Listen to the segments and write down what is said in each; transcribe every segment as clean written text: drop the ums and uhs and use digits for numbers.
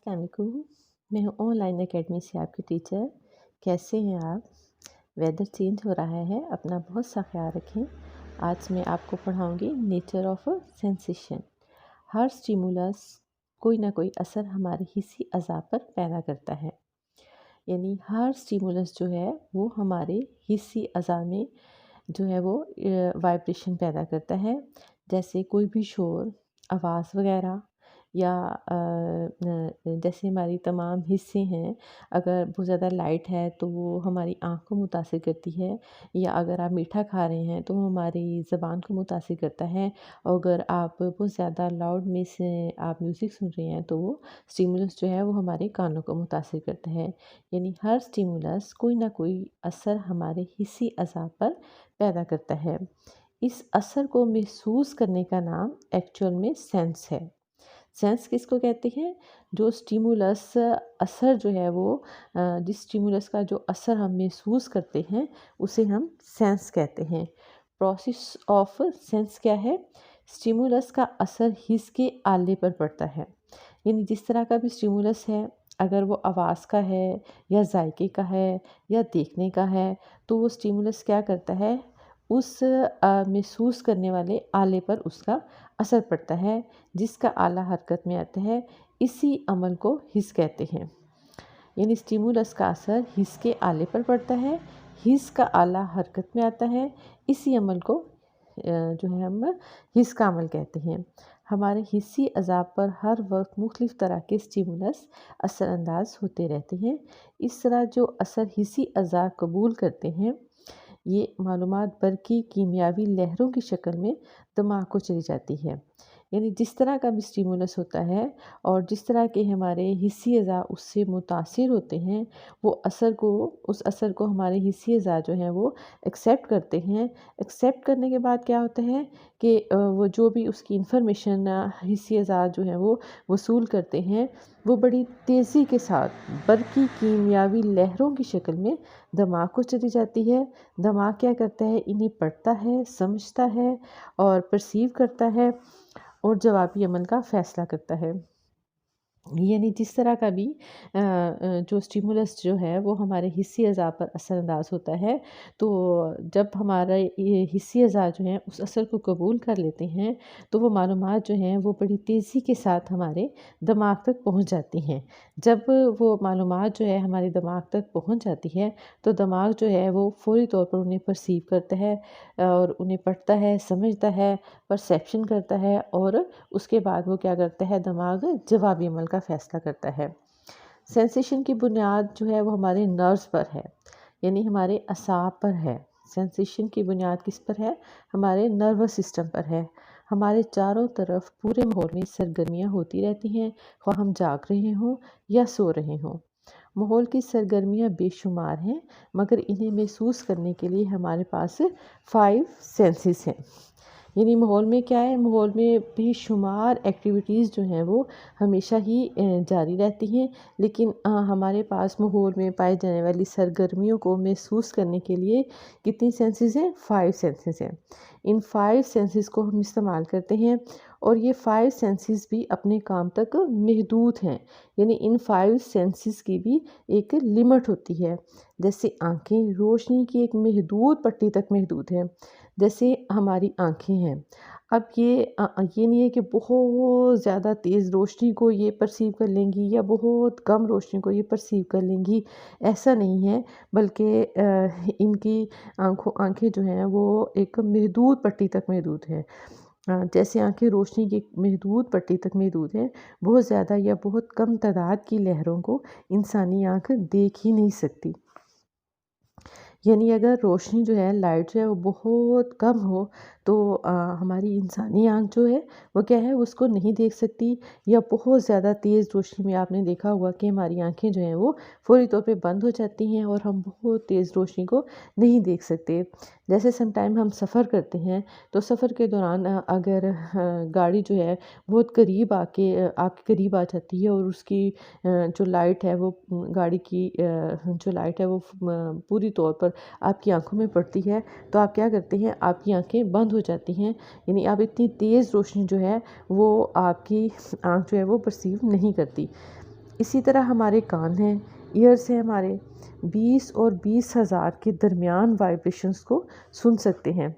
अस्सलाम वालेकुम। मैं हूँ ऑनलाइन एकेडमी से आपकी टीचर। कैसे हैं आप? वेदर चेंज हो रहा है, अपना बहुत सा ख्याल रखें। आज मैं आपको पढ़ाऊँगी नेचर ऑफ सेंसेशन। हर स्टिमुलस कोई ना कोई असर हमारे हिस्सी अज़ा पर पैदा करता है। यानी हर स्टिमुलस जो है वो हमारे हिस्सी अज़ा में जो है वो वाइब्रेशन पैदा करता है। जैसे कोई भी शोर, आवाज़ वग़ैरह या जैसे हमारी तमाम हिस्से हैं, अगर बहुत ज़्यादा लाइट है तो वो हमारी आँख को मुतासिर करती है, या अगर आप मीठा खा रहे हैं तो वो हमारी ज़बान को मुतासिर करता है। और अगर आप बहुत ज़्यादा लाउड में से आप म्यूज़िक सुन रहे हैं तो वो स्टिमुलस जो है वो हमारे कानों को मुतासिर करता है। यानी हर स्टिमुलस कोई ना कोई असर हमारे हिस्सी अज़ा पर पैदा करता है। इस असर को महसूस करने का नाम एक्चुअल में सेंस है। सेंस किसको कहते हैं? जो स्टिमुलस असर जो है वो जिस स्टिमुलस का जो असर हम महसूस करते हैं उसे हम सेंस कहते हैं। प्रोसेस ऑफ सेंस क्या है? स्टिमुलस का असर हिस्स के आले पर पड़ता है। यानी जिस तरह का भी स्टिमुलस है, अगर वो आवाज़ का है या जायके का है या देखने का है, तो वो स्टिमुलस क्या करता है, उस महसूस करने वाले आले पर उसका असर पड़ता है, जिसका आला हरकत में आता है। इसी अमल को हिस्स कहते हैं। यानी स्टिमुलस का असर हिस्स के आले पर पड़ता है, हिस्स का आला हरकत में आता है। इसी अमल को जो है हम हिस्स का अमल कहते हैं। हमारे हिस्सी अज़ा पर हर वक्त मुख्तलिफ़ तरह के स्टिमुलस असरअंदाज होते रहते हैं। इस तरह जो असर हिस्सी अज़ा कबूल करते हैं, ये मालूमात बरकी कीमियावी लहरों की शक्ल में दिमाग को चली जाती है। यानी जिस तरह का भी स्टिमुलस होता है और जिस तरह के हमारे हिस्सी अज़ा उससे मुतासिर होते हैं, वो उस असर को हमारे हिस्सी अज़ा जो हैं वो एक्सेप्ट करते हैं। एक्सेप्ट करने के बाद क्या होता है कि वो जो भी उसकी इन्फॉर्मेशन हिस्सी अज़ा जो हैं वो वसूल करते हैं, वो बड़ी तेज़ी के साथ बरकी कीमियावी लहरों की शक्ल में दिमाग को चली जाती है। दिमाग क्या करता है, इन्हें पढ़ता है, समझता है और परसीव करता है और जवाबी अमल का फ़ैसला करता है। यानी जिस तरह का भी जो स्टिमुलस जो है वो हमारे हिस्सी अज़ा पर असरअंदाज होता है, तो जब हमारा ये हिस्सी अज़ा जो हैं उस असर को कबूल कर लेते हैं, तो वो मालूमात जो हैं वो बड़ी तेज़ी के साथ हमारे दिमाग तक पहुंच जाती हैं। जब वो मालूमात जो है हमारे दिमाग तक पहुंच जाती है, तो दिमाग जो है वो फ़ौरी तौर पर उन्हें परसीव करता है और उन्हें पढ़ता है, समझता है, परसेप्शन करता है और उसके बाद वो क्या करता है, दिमाग जवाबी अमल का फ़ैसला करता है। सेंसेशन की बुनियाद जो है वो हमारे नर्व्स पर है, यानी हमारे असाब पर है। सेंसेशन की बुनियाद किस पर है? हमारे नर्वस सिस्टम पर है। हमारे चारों तरफ पूरे माहौल में सरगर्मियाँ होती रहती हैं, ख्वाह हम जाग रहे हों या सो रहे हों। माहौल की सरगर्मियाँ बेशुमार हैं, मगर इन्हें महसूस करने के लिए हमारे पास 5 सेंसेस हैं। यानी माहौल में क्या है, माहौल में बेशुमार एक्टिविटीज़ जो हैं वो हमेशा ही जारी रहती हैं, लेकिन हमारे पास माहौल में पाई जाने वाली सरगर्मियों को महसूस करने के लिए कितनी सेंसेस हैं? 5 सेंसेस हैं। इन 5 सेंसेस को हम इस्तेमाल करते हैं और ये 5 सेंसेस भी अपने काम तक महदूद हैं। यानी इन 5 सेंसेस की भी एक लिमिट होती है। जैसे आँखें रोशनी की एक महदूद पट्टी तक महदूद हैं। जैसे हमारी आँखें हैं, अब ये नहीं है कि बहुत ज़्यादा तेज़ रोशनी को ये परसीव कर लेंगी या बहुत कम रोशनी को ये परसीव कर लेंगी, ऐसा नहीं है। बल्कि इनकी आँखें जो हैं वो एक महदूद पट्टी तक महदूद हैं। जैसे आँखें रोशनी की एक महदूद पट्टी तक महदूद हैं, बहुत ज़्यादा या बहुत कम तादाद की लहरों को इंसानी आँख देख ही नहीं सकती। यानी अगर रोशनी जो है, लाइट जो है वो बहुत कम हो, तो हमारी इंसानी आँख जो है वो क्या है, उसको नहीं देख सकती। या बहुत ज़्यादा तेज़ रोशनी में आपने देखा होगा कि हमारी आँखें जो हैं वो फ़ौरी तौर पे बंद हो जाती हैं और हम बहुत तेज़ रोशनी को नहीं देख सकते। जैसे सम टाइम हम सफ़र करते हैं, तो सफ़र के दौरान अगर गाड़ी जो है बहुत करीब आके आपके करीब आ जाती है और उसकी जो लाइट है वो गाड़ी की जो लाइट है वो पूरी तौर पर आपकी आँखों में पड़ती है, तो आप क्या करते हैं, आपकी आँखें बंद हो जाती हैं। यानी आप इतनी तेज़ रोशनी जो है वो आपकी आँख जो है वो परसीव नहीं करती। इसी तरह हमारे कान हैं, ईयर्स हैं हमारे, 20 और 20,000 के दरमियान वाइब्रेशंस को सुन सकते हैं।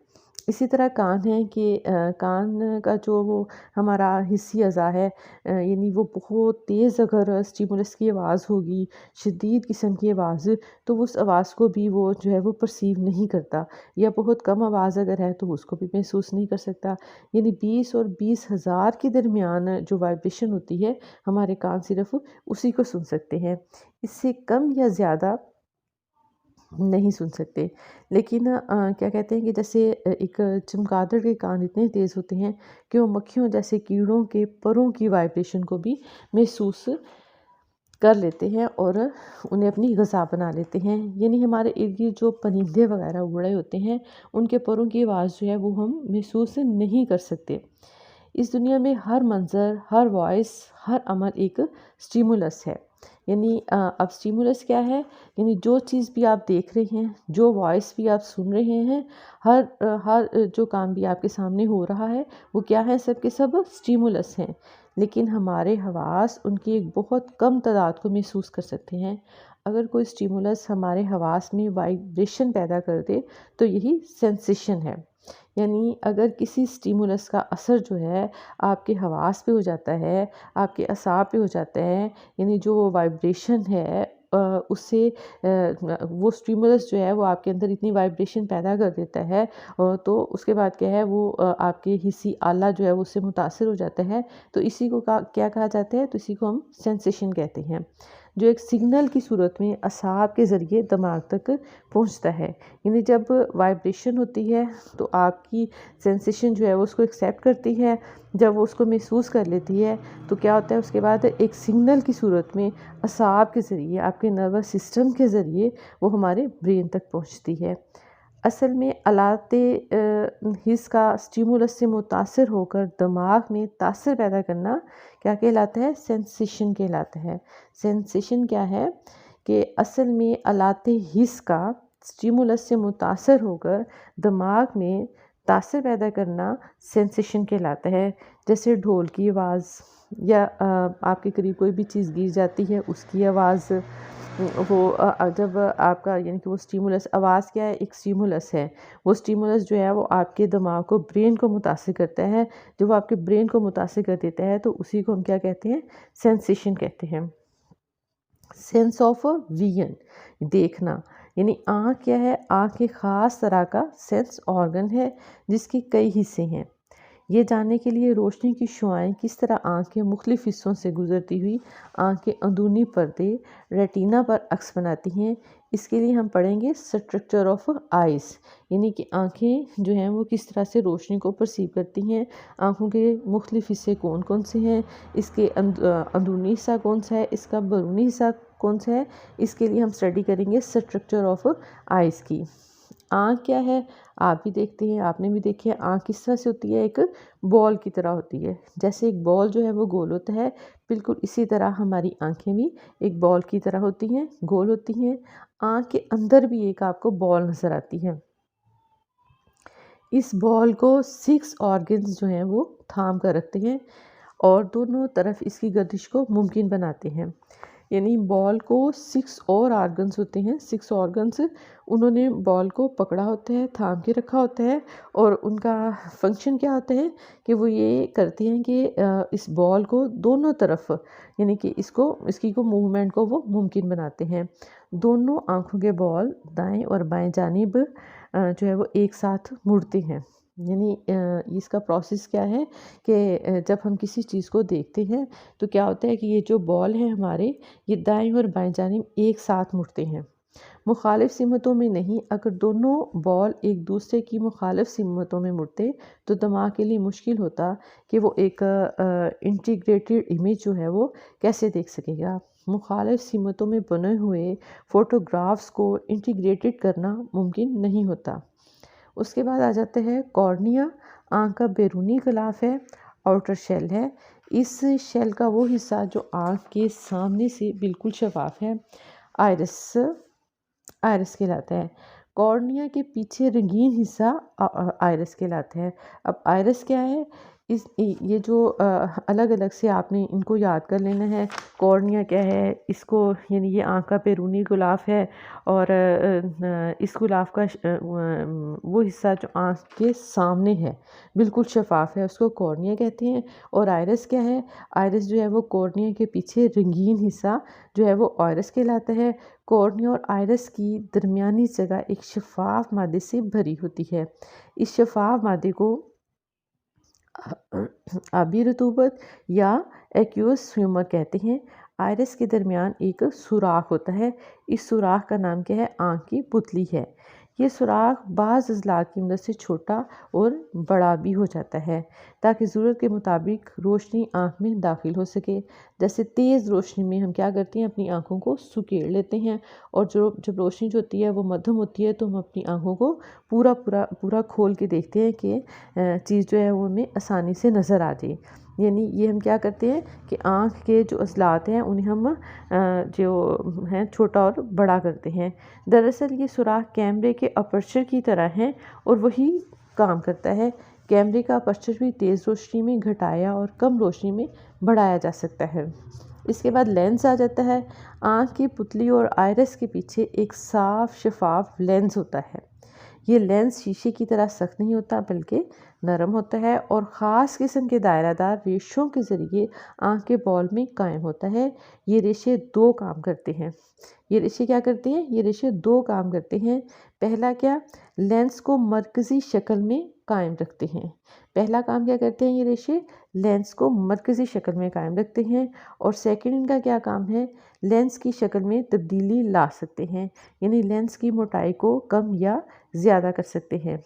इसी तरह कान है कि कान का जो वो हमारा हिस्सी अज़ा है, यानी वो बहुत तेज़ अगर स्टिमुलस की आवाज़ होगी, शदीद किस्म की आवाज़, तो उस आवाज़ को भी वो जो है वो परसीव नहीं करता, या बहुत कम आवाज़ अगर है तो उसको भी महसूस नहीं कर सकता। यानी 20 और 20,000 के दरमियान जो वाइब्रेशन होती है, हमारे कान सिर्फ़ उसी को सुन सकते हैं। इससे कम या ज़्यादा नहीं सुन सकते। लेकिन क्या कहते हैं कि जैसे एक चमगादड़ के कान इतने तेज़ होते हैं कि वो मक्खियों जैसे कीड़ों के परों की वाइब्रेशन को भी महसूस कर लेते हैं और उन्हें अपनी ग़िज़ा बना लेते हैं। यानी हमारे इर्द-गिर्द जो परिंदे वग़ैरह उड़ रहे होते हैं, उनके परों की आवाज़ जो है वो हम महसूस नहीं कर सकते। इस दुनिया में हर मंज़र, हर वॉइस, हर अमल एक स्टिमुलस है। यानी अब स्टिमुलस क्या है? यानी जो चीज़ भी आप देख रहे हैं, जो वॉइस भी आप सुन रहे हैं, हर जो काम भी आपके सामने हो रहा है, वो क्या है? सब के सब स्टिमुलस हैं। लेकिन हमारे हवास उनकी एक बहुत कम तादाद को महसूस कर सकते हैं। अगर कोई स्टिमुलस हमारे हवास में वाइब्रेशन पैदा कर दे, तो यही सेंसेशन है। यानी अगर किसी स्टिमुलस का असर जो है आपके हवास पे हो जाता है, आपके असाब पे हो जाता है, यानी जो वाइब्रेशन है उससे वो स्टिमुलस जो है वो आपके अंदर इतनी वाइब्रेशन पैदा कर देता है, तो उसके बाद क्या है वो आपके हिस्सी आला जो है वो उससे मुतासिर हो जाता है। तो इसी को क्या कहा जाता है? तो इसी को हम सेंसेशन कहते हैं, जो एक सिग्नल की सूरत में असाब के ज़रिए दिमाग तक पहुंचता है। यानी जब वाइब्रेशन होती है तो आपकी सेंसेशन जो है वो उसको एक्सेप्ट करती है। जब वो उसको महसूस कर लेती है तो क्या होता है, उसके बाद एक सिग्नल की सूरत में असाब के ज़रिए, आपके नर्वस सिस्टम के ज़रिए वो हमारे ब्रेन तक पहुंचती है। असल में आलाते हिस्स का स्टिमुलस से मुतासिर होकर दिमाग में तासर पैदा करना क्या कहलाता है? सेंसेशन कहलाता है। सेंसेशन क्या है कि असल में आलाते हिस्स का स्टिमुलस से मुतासर होकर दिमाग में तासर पैदा करना सेंसेशन कहलाता है। जैसे ढोल की आवाज़, या आपके करीब कोई भी चीज़ गिर जाती है उसकी आवाज़, वो जब आपका यानी कि वो स्टिमुलस, आवाज़ क्या है? एक स्टिमुलस है। वो स्टिमुलस जो है वो आपके दिमाग को, ब्रेन को मुतासिर करता है। जब वो आपके ब्रेन को मुतासिर कर देता है तो उसी को हम क्या कहते हैं? सेंसेशन कहते हैं। सेंस ऑफ विजन, देखना, यानी आँख क्या है? आँख एक ख़ास तरह का सेंस ऑर्गन है जिसके कई हिस्से हैं। ये जानने के लिए रोशनी की शुआएं किस तरह आँख के मुख्तलिफ हिस्सों से गुजरती हुई आँख के अंदरूनी पर्दे रेटिना पर अक्स बनाती हैं, इसके लिए हम पढ़ेंगे स्ट्रक्चर ऑफ आइज़, यानी कि आँखें जो हैं वो किस तरह से रोशनी को परसीव करती हैं, आँखों के मुख्तलिफ हिस्से कौन कौन से हैं, इसके अंदरूनी हिस्सा कौन सा है, इसका बैरूनी हिस्सा कौन सा है, इसके लिए हम स्टडी करेंगे स्ट्रक्चर ऑफ आइज़ की। आँख क्या है? आप भी देखते हैं, आपने भी देखी है, आँख किस तरह से होती है? एक बॉल की तरह होती है। जैसे एक बॉल जो है वो गोल होता है, बिल्कुल इसी तरह हमारी आँखें भी एक बॉल की तरह होती हैं, गोल होती हैं। आँख के अंदर भी एक आपको बॉल नज़र आती है। इस बॉल को 6 ऑर्गन्स जो हैं वो थाम कर रखते हैं और दोनों तरफ इसकी गर्दिश को मुमकिन बनाते हैं। यानी बॉल को 6 और ऑर्गन्स होते हैं, 6 ऑर्गन्स, उन्होंने बॉल को पकड़ा होता है, थाम के रखा होता है, और उनका फंक्शन क्या होता है कि वो ये करते हैं कि इस बॉल को दोनों तरफ, यानी कि इसकी को मूवमेंट को वो मुमकिन बनाते हैं। दोनों आँखों के बॉल दाएँ और बाएँ जानिब जो है वो एक साथ मुड़ते हैं। यानी इसका प्रोसेस क्या है कि जब हम किसी चीज़ को देखते हैं तो क्या होता है कि ये जो बॉल है हमारे, ये दाएँ और बाएँ जानिब एक साथ मुड़ते हैं। मुखालिफ सिमतों में नहीं, अगर दोनों बॉल एक दूसरे की मुखालिफ सिमतों में मुड़ते तो दिमाग के लिए मुश्किल होता कि वो एक इंटीग्रेटेड इमेज जो है वो कैसे देख सकेगा। मुखालिफ सिमतों में बने हुए फ़ोटोग्राफ्स को इंटीग्रेटेड करना मुमकिन नहीं होता। उसके बाद आ जाते हैं कॉर्निया, आँख का बैरूनी ग़िलाफ़ है, आउटर शेल है। इस शेल का वो हिस्सा जो आँख के सामने से बिल्कुल शफ़ाफ़ है, आइरिस आइरिस कहलाता है। कॉर्निया के पीछे रंगीन हिस्सा आइरिस कहलाता है। अब आइरिस क्या है? ये जो अलग अलग से आपने इनको याद कर लेना है। कॉर्निया क्या है, इसको यानी ये आँख का बैरूनी गुलाफ है, और इस गुलाफ का वो हिस्सा जो आँख के सामने है बिल्कुल शफाफ है, उसको कॉर्निया कहते हैं। और आइरिस क्या है, आइरिस जो है वो कॉर्निया के पीछे रंगीन हिस्सा जो है वो आइरिस कहलाता है। कॉर्निया और आइरिस की दरमियानी जगह एक शफाफ मादे से भरी होती है। इस शफाफ मादे को आबी रतूबत या एक्यूअस ह्यूमर कहते हैं। आइरिस के दरमियान एक सुराख होता है। इस सुराख का नाम क्या है, आँख की पुतली है। ये सुराख बाज़ अज़लात की मदद से छोटा और बड़ा भी हो जाता है ताकि ज़रूरत के मुताबिक रोशनी आँख में दाखिल हो सके। जैसे तेज़ रोशनी में हम क्या करते हैं, अपनी आँखों को सुकेड़ लेते हैं, और जब रोशनी जो होती है वो मध्यम होती है तो हम अपनी आँखों को पूरा पूरा पूरा खोल के देखते हैं कि चीज़ जो है वो हमें आसानी से नज़र आ जाए। यानी ये हम क्या करते हैं कि आँख के जो अज़लात हैं उन्हें हम जो हैं छोटा और बड़ा करते हैं। दरअसल ये सुराख कैमरे के अपर्चर की तरह हैं और वही काम करता है। कैमरे का अपर्चर भी तेज़ रोशनी में घटाया और कम रोशनी में बढ़ाया जा सकता है। इसके बाद लेंस आ जाता है। आँख की पुतली और आइरिस के पीछे एक साफ शफाफ लेंस होता है। ये लेंस शीशे की तरह सख्त नहीं होता बल्कि नरम होता है और ख़ास किस्म के दायरादार रेशों के ज़रिए आँख के बॉल में कायम होता है। ये रेशे दो काम करते हैं। ये रेशे क्या करते हैं, ये रेशे दो काम करते हैं। पहला क्या, लेंस को मरकज़ी शक्ल में कायम रखते हैं। पहला काम क्या करते हैं ये रेशे, लेंस को मरकज़ी शक्ल में कायम रखते हैं। और सेकंड इनका क्या काम है, लेंस की शक्ल में तब्दीली ला सकते हैं, यानी लेंस की मोटाई को कम या ज़्यादा कर सकते हैं।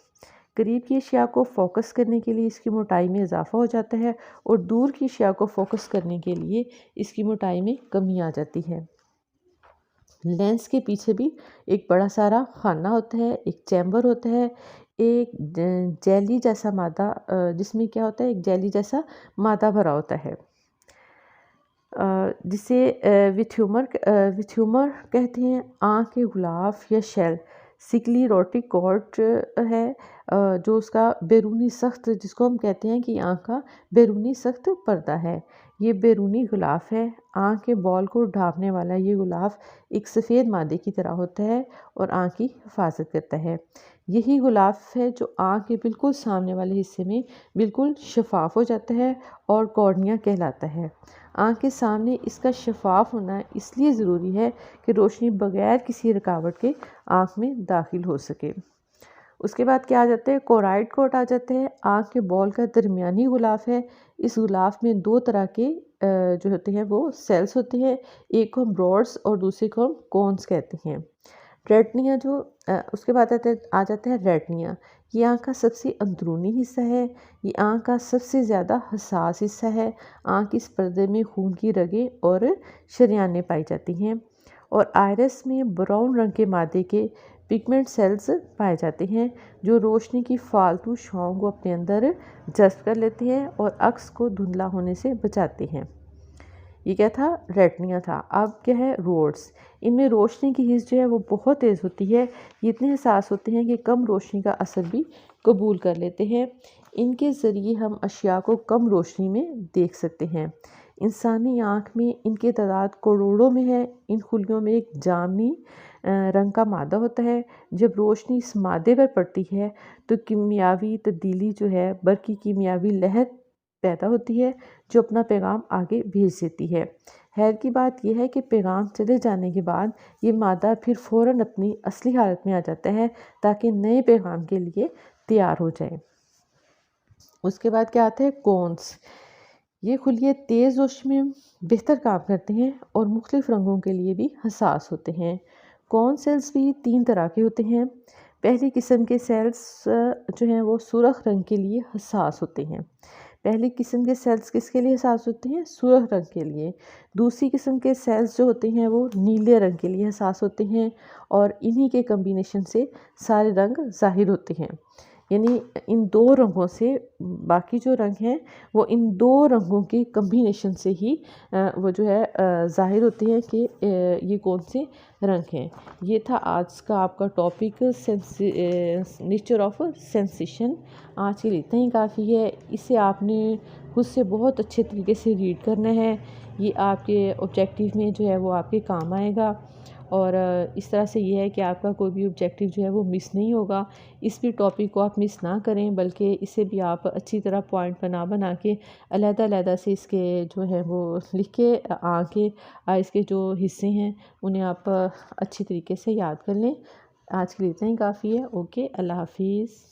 करीब की अशिया को फोकस करने के लिए इसकी मोटाई में इजाफा हो जाता है और दूर की अशिया को फोकस करने के लिए इसकी मोटाई में कमी आ जाती है। लेंस के पीछे भी एक बड़ा सारा खाना होता है, एक चैम्बर होता है, एक जेली जैसा मादा, जिसमें क्या होता है, एक जेली जैसा मादा भरा होता है, जिसे विथ्यूमर कहते हैं। आँख के गुलाफ या शेल सिक्लीरोटिक कॉर्ड है, जो उसका बैरूनी सख्त, जिसको हम कहते हैं कि आँख का बैरूनी सख्त पर्दा है। ये बैरूनी गुलाफ है। आँख के बॉल को ढांपने वाला ये गुलाफ एक सफ़ेद मादे की तरह होता है और आँख की हिफाजत करता है। यही गुलाफ है जो आँख के बिल्कुल सामने वाले हिस्से में बिल्कुल शफाफ हो जाता है और कॉर्निया कहलाता है। आँख के सामने इसका शफाफ होना इसलिए ज़रूरी है कि रोशनी बगैर किसी रुकावट के आँख में दाखिल हो सके। उसके बाद क्या आ जाता है, कोराइड कोट आ जाते हैं। आँख के बॉल का दरमियानी गुलाफ है। इस गुलाफ में दो तरह के जो होते हैं वो सेल्स होते हैं। एक को हम रॉड्स और दूसरे को हम कोन्स कहते हैं। रेटनिया जो उसके बाद आ जाता है रेटनिया। ये आँख का सबसे अंदरूनी हिस्सा है। ये आँख का सबसे ज़्यादा हसास हिस्सा है। आँख के इस पर्दे में खून की रगें और शरियानें पाई जाती हैं। और आइरिस में ब्राउन रंग के मादे के पिगमेंट सेल्स पाए जाते हैं जो रोशनी की फालतू छांव को अपने अंदर जज़्ब कर लेते हैं और अक्स को धुंधला होने से बचाते हैं। ये क्या था, रेटनिया था। अब क्या है, रोड्स। इनमें रोशनी की हिस्स जो है वो बहुत तेज़ होती है। ये इतने हसास होते हैं कि कम रोशनी का असर भी कबूल कर लेते हैं। इनके ज़रिए हम अशिया को कम रोशनी में देख सकते हैं। इंसानी आँख में इनके तादाद करोड़ों में है। इन खुलियों में एक जामनी रंग का मादा होता है। जब रोशनी इस मादे पर पड़ती है तो कीमियावी तब्दीली जो है, बर्क़ की कीमियावी लहर पैदा होती है जो अपना पैगाम आगे भेज देती है। खैर की बात यह है कि पैगाम चले जाने के बाद ये मादा फिर फ़ौरन अपनी असली हालत में आ जाता है ताकि नए पैगाम के लिए तैयार हो जाए। उसके बाद क्या आता है, कोन्स। ये खुलिये तेज़ रोशनी में बेहतर काम करते हैं और मुख्तलिफ रंगों के लिए भी हसास होते हैं। कौन सेल्स भी तीन तरह के होते हैं। पहली किस्म के सेल्स जो हैं वो सुर्ख रंग के लिए हसास होते हैं। पहली किस्म के सेल्स किसके लिए हसास होते हैं, सुर्ख रंग के लिए। दूसरी किस्म के सेल्स जो होते हैं वो नीले रंग के लिए हसास होते हैं और इन्हीं के कम्बिनेशन से सारे रंग ज़ाहिर होते हैं। यानी इन दो रंगों से, बाकी जो रंग हैं वो इन दो रंगों के कम्बिनेशन से ही वो जो है ज़ाहिर होते हैं कि ये कौन से रंग हैं। ये था आज का आपका टॉपिक नेचर ऑफ सेंसेशन। आज के लिए इतना ही काफ़ी है। इसे आपने खुद से बहुत अच्छे तरीके से रीड करना है। ये आपके ऑब्जेक्टिव में जो है वो आपके काम आएगा। और इस तरह से ये है कि आपका कोई भी ऑब्जेक्टिव जो है वो मिस नहीं होगा। इस भी टॉपिक को आप मिस ना करें, बल्कि इसे भी आप अच्छी तरह पॉइंट बना बना के अलग-अलग से इसके जो है वो लिख के आगे इसके जो हिस्से हैं उन्हें आप अच्छी तरीके से याद कर लें। आज के लिए इतना ही काफ़ी है। ओके, अल्लाह हाफ़िज़।